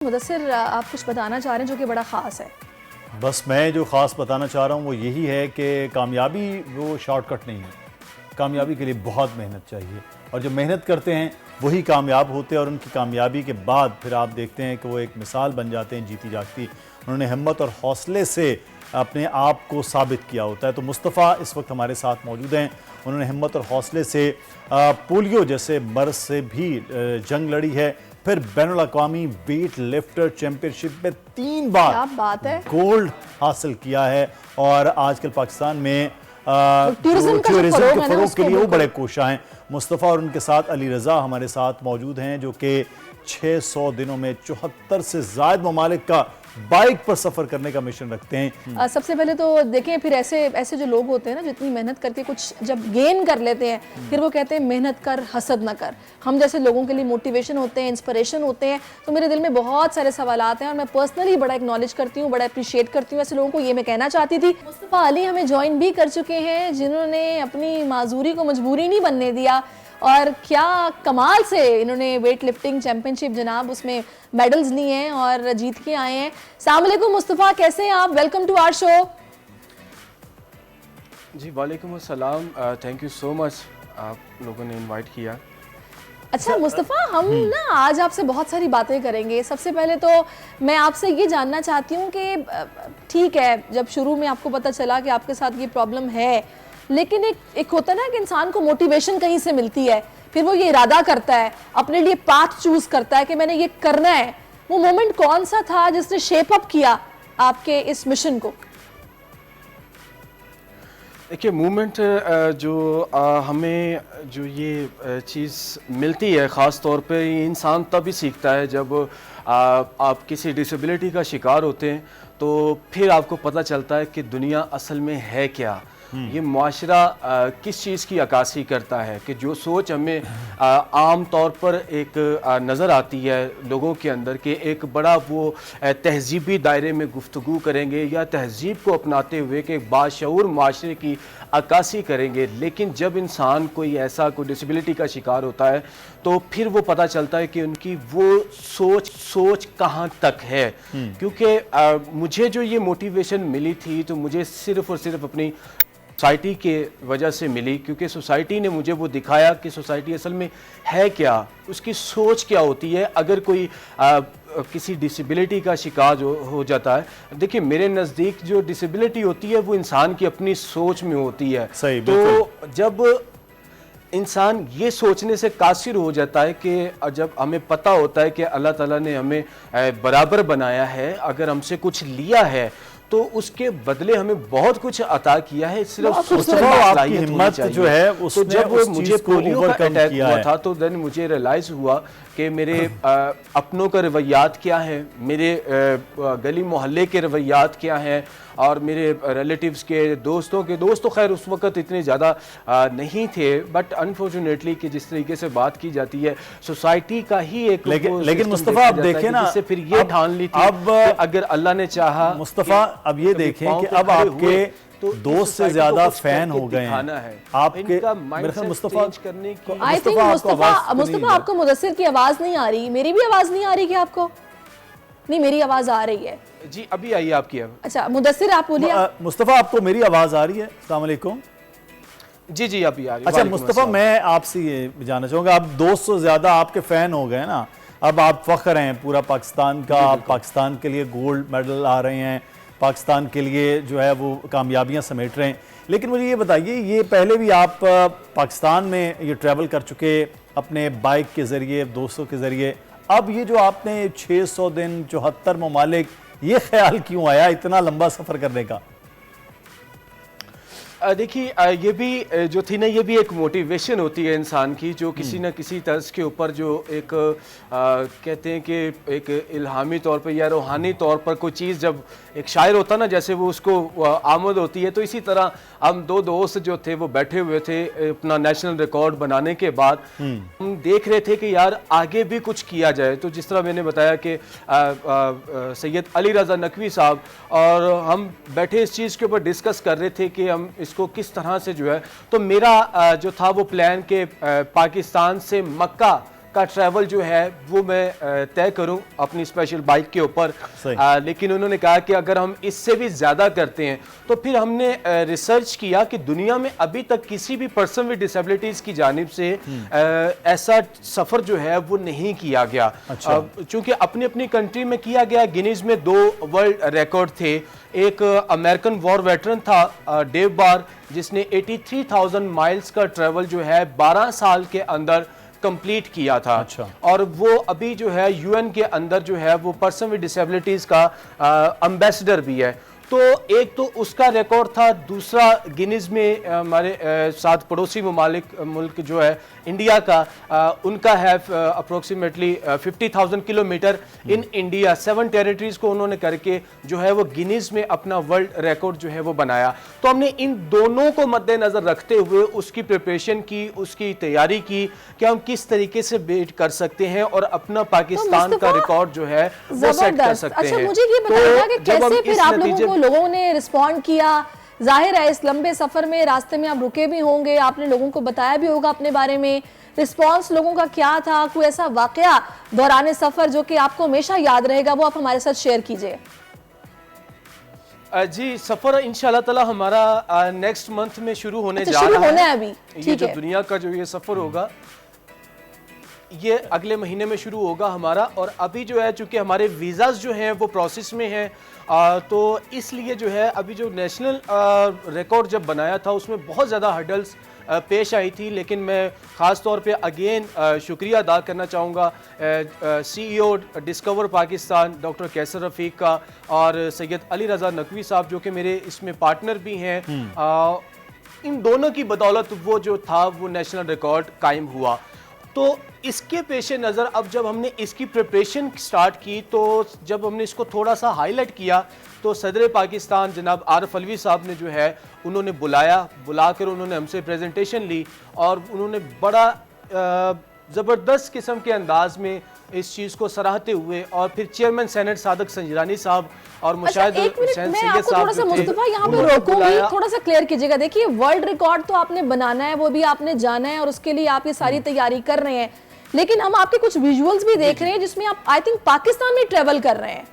मुदस्सिर, आप कुछ बताना चाह रहे हैं जो कि बड़ा ख़ास है। बस मैं जो ख़ास बताना चाह रहा हूँ वो यही है कि कामयाबी वो शॉर्टकट नहीं है। कामयाबी के लिए बहुत मेहनत चाहिए और जो मेहनत करते हैं वही कामयाब होते हैं और उनकी कामयाबी के बाद फिर आप देखते हैं कि वो एक मिसाल बन जाते हैं जीती जागती। उन्होंने हिम्मत और हौसले से अपने आप को साबित किया होता है। तो मुस्तफ़ा इस वक्त हमारे साथ मौजूद हैं। उन्होंने हिम्मत और हौसले से पोलियो जैसे मर्ज से भी जंग लड़ी है, फिर बैनुल अक़वामी वेट लिफ्टर चैंपियनशिप में 3 बार क्या बात है, गोल्ड हासिल किया है और आजकल पाकिस्तान में टूरिज्म के फरोग के लिए वो बड़े कोशा हैं। मुस्तफ़ा और उनके साथ अली रज़ा हमारे साथ मौजूद हैं जो कि 600 दिनों में 74 से ज़ायद ममालिक का बाइक पर सफ़र करने का मिशन रखते हैं। सबसे पहले तो देखें, फिर ऐसे जो लोग होते हैं ना, जो इतनी मेहनत करके कुछ जब गेन कर लेते हैं फिर वो कहते हैं मेहनत कर हसद ना कर। हम जैसे लोगों के लिए मोटिवेशन होते हैं, इंस्पिरेशन होते हैं। तो मेरे दिल में बहुत सारे सवालात हैं और मैं पर्सनली बड़ा एक्नॉलेज करती हूँ, बड़ा अप्रिशिएट करती हूँ ऐसे लोगों को। ये मैं कहना चाहती थी। मुस्तफ़ा अली हमें ज्वाइन भी कर चुके हैं, जिन्होंने अपनी माजूरी को मजबूरी नहीं बनने दिया और क्या कमाल से इन्होंने वेट लिफ्टिंग चैंपियनशिप जनाब उसमें मेडल्स लिए हैं और जीत के आए हैं। अस्सलाम वालेकुम मुस्तफ़ा, कैसे हैं आप? Welcome to our show. जी वालेकुम अस्सलाम, थैंक यू सो मच, आप लोगों ने इनवाइट किया। अच्छा मुस्तफ़ा, हम ना आज आपसे बहुत सारी बातें करेंगे। सबसे पहले तो मैं आपसे ये जानना चाहती हूँ कि ठीक है, जब शुरू में आपको पता चला कि आपके साथ ये प्रॉब्लम है, लेकिन एक होता है ना कि इंसान को मोटिवेशन कहीं से मिलती है, फिर वो ये इरादा करता है, अपने लिए पाथ चूज करता है कि मैंने ये करना है। वो मोमेंट कौन सा था जिसने शेप अप किया आपके इस मिशन को? देखिए, मूवमेंट जो हमें जो ये चीज़ मिलती है, ख़ास तौर पे इंसान तभी सीखता है जब आप किसी डिसेबिलिटी का शिकार होते हैं, तो फिर आपको पता चलता है कि दुनिया असल में है क्या, ये मुआशरा किस चीज़ की अक्कासी करता है। कि जो सोच हमें आम तौर पर एक नज़र आती है लोगों के अंदर कि एक बड़ा वो तहजीबी दायरे में गुफ्तगू करेंगे या तहजीब को अपनाते हुए कि एक बाशऊर मुआशरे की अक्कासी करेंगे, लेकिन जब इंसान कोई ऐसा कोई डिसेबिलिटी का शिकार होता है तो फिर वो पता चलता है कि उनकी वो सोच कहाँ तक है। क्योंकि मुझे जो ये मोटिवेशन मिली थी तो मुझे सिर्फ़ और सिर्फ अपनी सोसाइटी के वजह से मिली, क्योंकि सोसाइटी ने मुझे वो दिखाया कि सोसाइटी असल में है क्या, उसकी सोच क्या होती है अगर कोई किसी डिसेबिलिटी का शिकार हो जाता है। देखिए, मेरे नज़दीक जो डिसेबिलिटी होती है वो इंसान की अपनी सोच में होती है। सही, तो जब इंसान ये सोचने से कासिर हो जाता है कि जब हमें पता होता है कि अल्लाह ताला ने हमें बराबर बनाया है, अगर हमसे कुछ लिया है तो उसके बदले हमें बहुत कुछ अता किया है। सिर्फ आपकी हिम्मत जो है उसने तो जब मुझे पोलियो का अटैक हुआ था तो देन मुझे रियलाइज़ हुआ कि मेरे अपनों का रवैयात क्या है, मेरे गली मोहल्ले के रवैयात क्या हैं और मेरे रिलेटिव्स के दोस्त तो खैर उस वक़्त इतने ज़्यादा नहीं थे, बट अनफॉर्चुनेटली कि जिस तरीके से बात की जाती है सोसाइटी का ही एक लेकिन मुस्तफ़ा आप देखें ना, जिससे फिर ये ठान ली थी अब अगर अल्लाह ने चाहा। मुस्तफ़ा अब ये देखें कि अब आपके तो दोस्त से ज्यादा फैन हो गए हैं आपके। मेरे ख्याल मुस्तफ़ा करने की आई थिंक मुस्तफ़ा आपको मुदस्सिर की आवाज़ नहीं आ रही, मेरी भी आवाज़ नहीं आ रही कि आपको? नहीं, मेरी आवाज़ आ रही है जी, अभी आई आपकी। अच्छा मुदस्सिर आप बोलिए। मुस्तफ़ा आपको मेरी आवाज़ आ रही है? अस्सलाम वालेकुम। जी जी, अभी आ रही है। अच्छा मुस्तफ़ा, मैं आपसे ये जानना चाहूँगा, आप 200 से ज़्यादा आपके फ़ैन हो गए ना, अब आप फ़ख्र हैं पूरा पाकिस्तान का, आप पाकिस्तान के लिए गोल्ड मेडल आ रहे हैं, पाकिस्तान के लिए जो है वो कामयाबियाँ समेट रहे हैं। लेकिन मुझे ये बताइए, ये पहले भी आप पाकिस्तान में ये ट्रैवल कर चुके अपने बाइक के ज़रिए, दोस्तों के ज़रिए, अब ये जो आपने 600 दिन 74 ममालिक, ये ख्याल क्यों आया इतना लंबा सफ़र करने का? देखिए, ये भी जो थी ना, ये भी एक मोटिवेशन होती है इंसान की, जो किसी न किसी तर्ज के ऊपर जो एक कहते हैं कि एक इल्हामी तौर पर या रूहानी तौर पर कोई चीज़, जब एक शायर होता ना जैसे वो उसको आमद होती है, तो इसी तरह हम 2 दोस्त जो थे वो बैठे हुए थे अपना नेशनल रिकॉर्ड बनाने के बाद। हम देख रहे थे कि यार आगे भी कुछ किया जाए। तो जिस तरह मैंने बताया कि सैयद अली रज़ा नकवी साहब और हम बैठे इस चीज़ के ऊपर डिस्कस कर रहे थे कि हम इसको किस तरह से जो है, तो मेरा जो था वो प्लान के पाकिस्तान से मक्का का ट्रैवल जो है वो मैं तय करूं अपनी स्पेशल बाइक के ऊपर। लेकिन उन्होंने कहा कि अगर हम इससे भी ज़्यादा करते हैं तो फिर हमने रिसर्च किया कि दुनिया में अभी तक किसी भी पर्सन विद डिसेबिलिटीज़ की जानिब से ऐसा सफ़र जो है वो नहीं किया गया। चूँकि अपनी अपनी कंट्री में किया गया। गिनीज में 2 वर्ल्ड रिकॉर्ड थे। एक अमेरिकन वॉर वेटरन था डेव बार, जिसने 83,000 माइल्स का ट्रैवल जो है 12 साल के अंदर कंप्लीट किया था। और वो अभी जो है यूएन के अंदर जो है वो पर्सन विद डिसेबिलिटीज का एम्बेसडर भी है। तो एक तो उसका रिकॉर्ड था, दूसरा गिनीज में हमारे साथ पड़ोसी मुल्क जो है इंडिया का, उनका है approximately 50,000 kilometre in India. 7 territories को उन्होंने करके जो है वो गिनीज में अपना वर्ल्ड रिकॉर्ड जो है वो बनाया। तो हमने इन दोनों को मद्देनजर रखते हुए उसकी प्रिपरेशन की, उसकी तैयारी की कि हम किस तरीके से बेट कर सकते हैं और अपना पाकिस्तान का रिकॉर्ड जो है वो सेट कर सकते हैं। अच्छा, मुझे ये बताइएगा कि कैसे फिर आप लोगों ने रिस्पॉन्ड किया? जाहिर है इस लंबे सफर में रास्ते में आप रुके भी होंगे, आपने लोगों को बताया भी होगा अपने बारे में। रिस्पॉन्स लोगों का क्या था? कोई ऐसा वाकया दौरान सफर जो कि आपको हमेशा याद रहेगा, वो आप हमारे साथ शेयर कीजिए। जी, सफर इंशाल्लाह ताला हमारा नेक्स्ट मंथ में शुरू होने जा रहा है। अभी ये जो दुनिया का जो ये सफर होगा ये अगले महीने में शुरू होगा हमारा। और अभी जो है चूंकि हमारे वीज़ाज जो हैं वो प्रोसेस में हैं, तो इसलिए जो है अभी जो नेशनल रिकॉर्ड जब बनाया था उसमें बहुत ज़्यादा हर्डल्स पेश आई थी। लेकिन मैं ख़ास तौर पे अगेन शुक्रिया अदा करना चाहूँगा CEO डिस्कवर पाकिस्तान डॉक्टर कैसर रफ़ीक का और सैयद अली रज़ा नकवी साहब जो कि मेरे इसमें पार्टनर भी हैं। इन दोनों की बदौलत वो जो था वो नेशनल रिकॉर्ड कायम हुआ। तो इसके पेश नज़र अब जब हमने इसकी प्रिपरेशन स्टार्ट की, तो जब हमने इसको थोड़ा सा हाईलाइट किया तो सदर पाकिस्तान जनाब आरिफ अलवी साहब ने जो है उन्होंने बुलाकर उन्होंने हमसे प्रेजेंटेशन ली और उन्होंने बड़ा ज़बरदस्त किस्म के अंदाज में इस चीज़ को सराहते हुए, और फिर चेयरमैन सेनेट सादक संजरानी साहब और मुशाहिद हुसैन सैयद साहब थोड़ा सा मुस्तफा यहाँ पे रोकूंगी, थोड़ा सा क्लियर कीजिएगा। देखिए, वर्ल्ड रिकॉर्ड तो आपने बनाना है, वो भी आपने जाना है और उसके लिए आप ये सारी तैयारी कर रहे हैं, लेकिन हम आपके कुछ विजुअल्स भी देख रहे हैं जिसमें आप आई थिंक पाकिस्तान में ट्रेवल कर रहे हैं।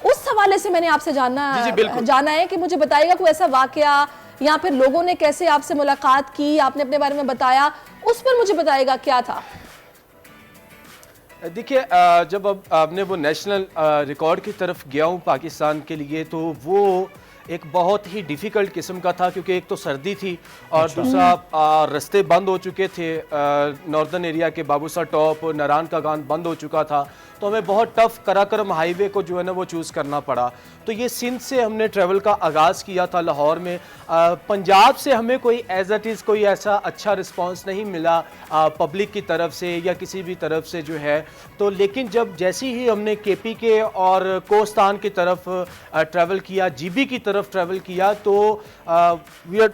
उस हवाले से मैंने आपसे जाना है कि मुझे बताइएगा कोई ऐसा वाकया या फिर लोगों ने कैसे आपसे मुलाकात की, आपने अपने बारे में बताया, उस पर मुझे बताइएगा क्या था। देखिए, जब अब आपने वो नेशनल रिकॉर्ड की तरफ गया हूँ पाकिस्तान के लिए, तो वो एक बहुत ही डिफ़िकल्ट किस्म का था, क्योंकि एक तो सर्दी थी और दूसरा रास्ते बंद हो चुके थे। नॉर्दर्न एरिया के बाबूसा टॉप, नारान का गान बंद हो चुका था, तो हमें बहुत टफ कराकरम हाईवे को जो है ना वो चूज़ करना पड़ा। तो ये सिंध से हमने ट्रैवल का आगाज़ किया था लाहौर में। पंजाब से हमें कोई एज इट इज़ कोई ऐसा अच्छा रिस्पांस नहीं मिला पब्लिक की तरफ से या किसी भी तरफ से जो है। तो लेकिन जब जैसे ही हमने KP के और कोस्तान की तरफ ट्रैवल किया, GB की तरफ ट्रैवल किया, तो वी आर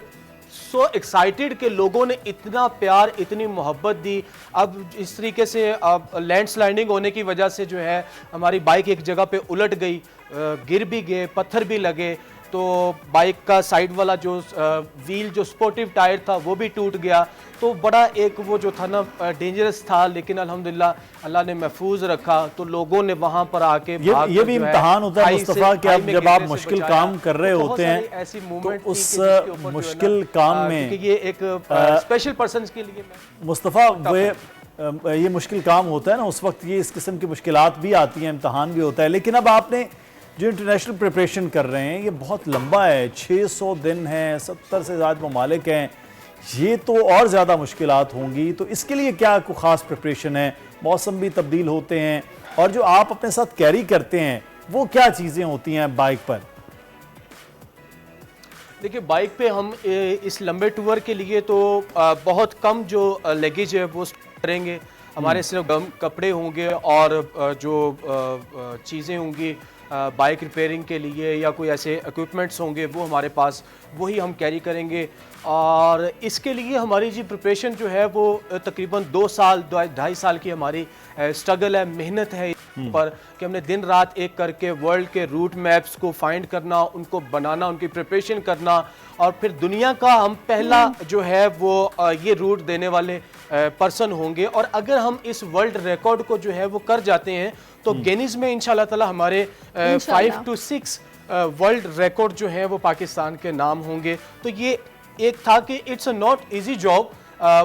सो एक्साइटेड कि लोगों ने इतना प्यार, इतनी मोहब्बत दी। अब इस तरीके से लैंडस्लाइडिंग होने की वजह से जो है हमारी बाइक एक जगह पे उलट गई, गिर भी गए, पत्थर भी लगे, तो बाइक का साइड वाला जो व्हील जो स्पोर्टिव टायर था वो भी टूट गया। तो बड़ा एक वो जो था ना डेंजरस था, लेकिन अल्हम्दुलिल्लाह अल्लाह ने महफूज रखा। तो लोगों ने वहाँ पर आके ये भी इम्तिहान होता है मुस्तफ़ा कि अब जब आप मुश्किल काम कर रहे होते हैं ऐसी मूवमेंट तो उस मुश्किल काम में ये एक स्पेशल पर्सन के लिए मुस्तफ़ा ये मुश्किल काम होता है ना, उस वक्त ये इस किस्म की मुश्किलात भी आती हैं, इम्तिहान भी होता है। लेकिन अब आपने जो इंटरनेशनल प्रिपरेशन कर रहे हैं ये बहुत लंबा है, 600 दिन हैं, 70 से ज़्यादा ममालिक हैं, ये तो और ज़्यादा मुश्किलात होंगी। तो इसके लिए क्या कोई ख़ास प्रिपरेशन है? मौसम भी तब्दील होते हैं, और जो आप अपने साथ कैरी करते हैं वो क्या चीज़ें होती हैं बाइक पर? देखिए, बाइक पे हम इस लंबे टूर के लिए तो बहुत कम जो लगेज है वो करेंगे। हमारे सिर्फ गर्म कपड़े होंगे और जो चीज़ें होंगी बाइक रिपेयरिंग के लिए या कोई ऐसे इक्विपमेंट्स होंगे वो हमारे पास, वही हम कैरी करेंगे। और इसके लिए हमारी जी प्रिपरेशन जो है वो तकरीबन 2 साल 2.5 साल की हमारी स्ट्रगल है, मेहनत है। पर कि हमने दिन रात एक करके वर्ल्ड के रूट मैप्स को फाइंड करना, उनको बनाना, उनकी प्रिपरेशन करना, और फिर दुनिया का हम पहला जो है वो ये रूट देने वाले पर्सन होंगे। और अगर हम इस वर्ल्ड रिकॉर्ड को जो है वो कर जाते हैं तो गिनीज में इंशाल्लाह ताला हमारे 5 to 6 वर्ल्ड रिकॉर्ड जो है वो पाकिस्तान के नाम होंगे। तो ये एक था कि it's a not easy job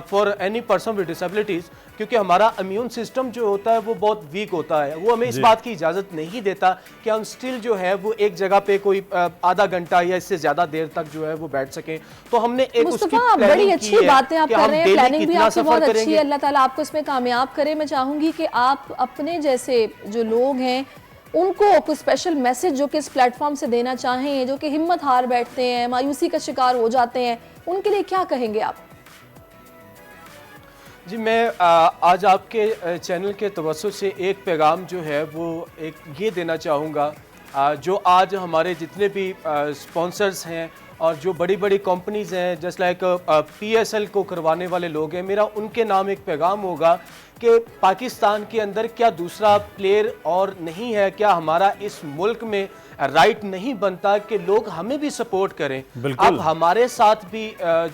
for any person with disabilities, क्योंकि हमारा इम्यून सिस्टम जो होता है वो बहुत वीक होता है, वो हमें इस बात की इजाज़त नहीं देता कि हम स्टिल जो है वो एक जगह पे कोई आधा घंटा या इससे ज़्यादा देर तक जो है वो बैठ सकें। तो हमने एक उसकी बड़ी अच्छी बातें आप कर रहे हैं, प्लानिंग भी आपकी बहुत अच्छी है, अल्लाह ताला आपको इसमें कामयाब करे। मैं चाहूँगी कि आप अपने जैसे जो लोग हैं उनको कुछ स्पेशल मैसेज जो कि इस प्लेटफॉर्म से देना चाहें, जो कि हिम्मत हार बैठते हैं, मायूसी का शिकार हो जाते हैं, उनके लिए क्या कहेंगे आप? जी, मैं आज आपके चैनल के तवज्जुह से एक पैगाम जो है वो एक ये देना चाहूँगा, जो आज हमारे जितने भी स्पॉन्सर्स हैं और जो बड़ी बड़ी कंपनीज़ हैं, जस्ट लाइक PSL को करवाने वाले लोग हैं, मेरा उनके नाम एक पैगाम होगा कि पाकिस्तान के अंदर क्या दूसरा प्लेयर और नहीं है, क्या हमारा इस मुल्क में राइट नहीं बनता कि लोग हमें भी सपोर्ट करें। अब हमारे साथ भी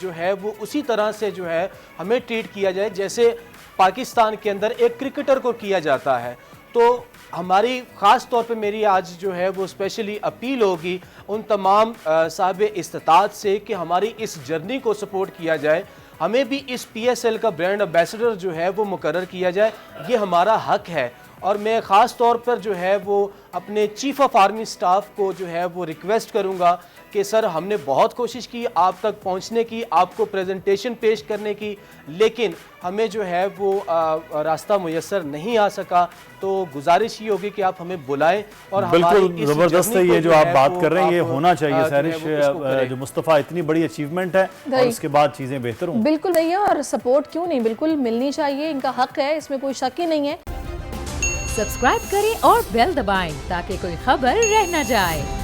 जो है वो उसी तरह से जो है हमें ट्रीट किया जाए जैसे पाकिस्तान के अंदर एक क्रिकेटर को किया जाता है। तो हमारी ख़ास तौर पे मेरी आज जो है वो स्पेशली अपील होगी उन तमाम साहिब इस्तात से कि हमारी इस जर्नी को सपोर्ट किया जाए, हमें भी इस PSL का ब्रांड एम्बेसडर जो है वो मुकर्रर किया जाए, ये हमारा हक है। और मैं ख़ास तौर पर जो है वो अपने चीफ ऑफ आर्मी स्टाफ को जो है वो रिक्वेस्ट करूँगा कि सर हमने बहुत कोशिश की आप तक पहुंचने की, आपको प्रेजेंटेशन पेश करने की, लेकिन हमें जो है वो रास्ता मुयस्सर नहीं आ सका। तो गुजारिश ये होगी कि आप हमें बुलाएं और बिल्कुल ज़बरदस्त है ये जो आप बात कर रहे हैं, ये होना चाहिए सैरिश। जो मुस्तफ़ा इतनी बड़ी अचीवमेंट है और उसके बाद चीज़ें बेहतर हों। बिल्कुल नहीं है, और सपोर्ट क्यों नहीं, बिल्कुल मिलनी चाहिए, इनका हक है, इसमें कोई शक ही नहीं है। सब्सक्राइब करें और बेल दबाएं ताकि कोई खबर रह न जाए।